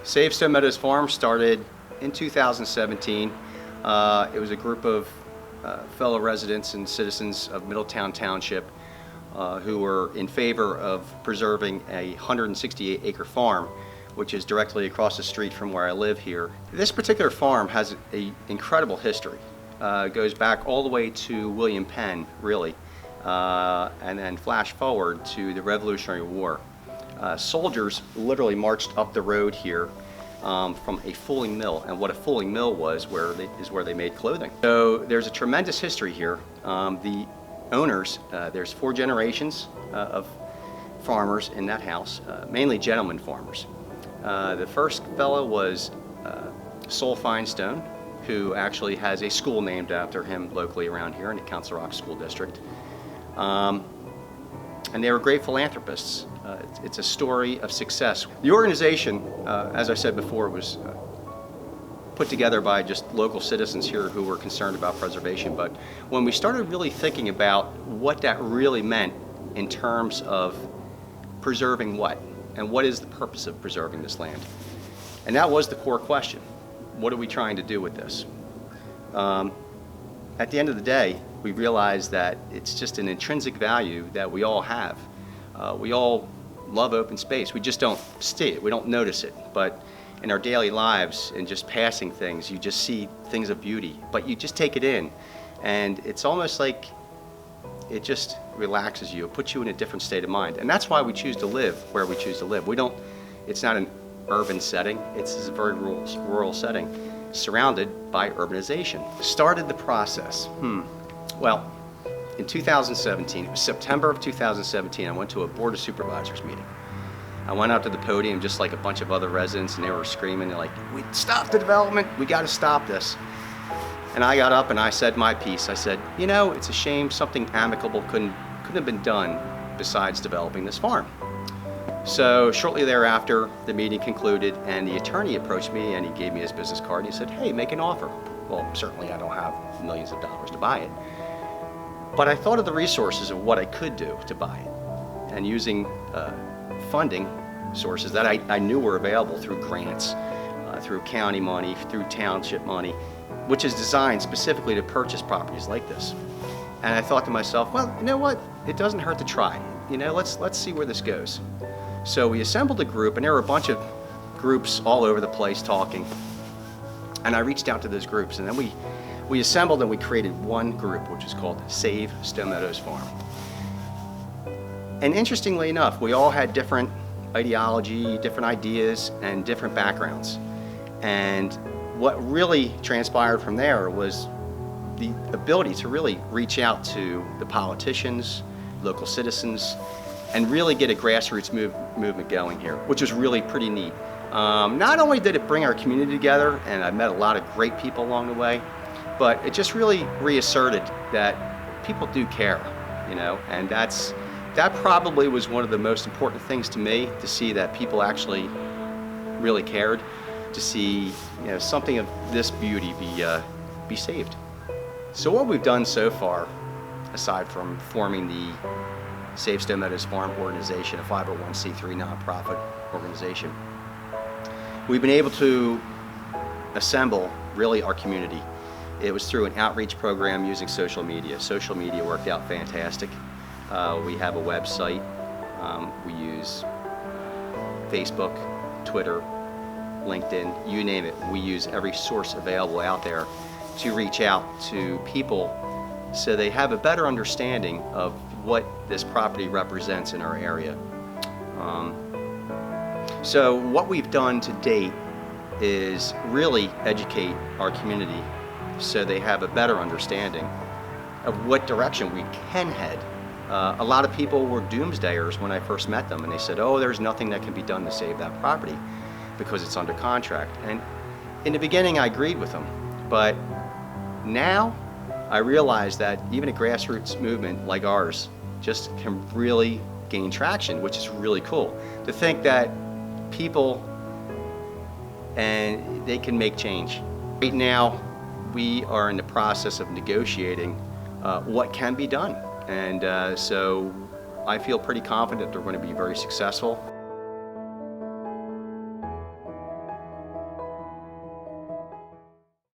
Save Stone Meadows Farm started in 2017. It was a group of fellow residents and citizens of Middletown Township who were in favor of preserving a 168-acre farm, which is directly across the street from where I live here. This particular farm has an incredible history. It goes back all the way to William Penn, really, and then flash forward to the Revolutionary War. Soldiers literally marched up the road here from a fulling mill, and what a fulling mill was is where they made clothing. So there's a tremendous history here. The owners, there's 4 generations of farmers in that house, mainly gentleman farmers. The first fellow was Sol Feinstone, who actually has a school named after him locally around here in the Council Rock School District. And they were great philanthropists. It's a story of success. The organization, as I said before, was put together by just local citizens here who were concerned about preservation. But when we started really thinking about what that really meant in terms of preserving what, and what is the purpose of preserving this land? And that was the core question. What are we trying to do with this? At the end of the day, we realized that it's just an intrinsic value that we all have. We all love open space. We just don't see it. We don't notice it. But in our daily lives and just passing things, you just see things of beauty. But you just take it in. And it's almost like it just relaxes you. It puts you in a different state of mind. And that's why we choose to live where we choose to live. It's not an urban setting. It's a very rural setting, surrounded by urbanization. Started the process. Well, in 2017, it was September of 2017, I went to a Board of Supervisors meeting. I went out to the podium just like a bunch of other residents, and they were screaming, they're like, "We stop the development, we gotta stop this." And I got up and I said my piece. I said, you know, it's a shame something amicable couldn't have been done besides developing this farm. So shortly thereafter, the meeting concluded and the attorney approached me and he gave me his business card and he said, "Hey, make an offer." Well, certainly I don't have millions of dollars to buy it. But I thought of the resources of what I could do to buy it. And using funding sources that I knew were available through grants, through county money, through township money, which is designed specifically to purchase properties like this. And I thought to myself, well, you know what? It doesn't hurt to try. You know, let's see where this goes. So we assembled a group, and there were a bunch of groups all over the place talking. And I reached out to those groups, and then we assembled and we created one group, which is called Save Stone Meadows Farm. And interestingly enough, we all had different ideology, different ideas, and different backgrounds. And what really transpired from there was the ability to really reach out to the politicians, local citizens, and really get a grassroots movement going here, which was really pretty neat. Not only did it bring our community together, and I met a lot of great people along the way, but it just really reasserted that people do care, you know, and that probably was one of the most important things to me, to see that people actually really cared, to see, you know, something of this beauty be saved. So what we've done so far, aside from forming the Save Stone Meadows Farm organization, a 501c3 nonprofit organization, we've been able to assemble really our community. It was through an outreach program using social media. Social media worked out fantastic. We have a website. We use Facebook, Twitter, LinkedIn, you name it. We use every source available out there to reach out to people so they have a better understanding of what this property represents in our area. So what we've done to date is really educate our community so they have a better understanding of what direction we can head. A lot of people were doomsdayers when I first met them, and they said, "Oh, there's nothing that can be done to save that property because it's under contract." And in the beginning I agreed with them, but now I realize that even a grassroots movement like ours just can really gain traction, which is really cool. To think that people, and they can make change. Right now, we are in the process of negotiating what can be done. And so I feel pretty confident they're going to be very successful.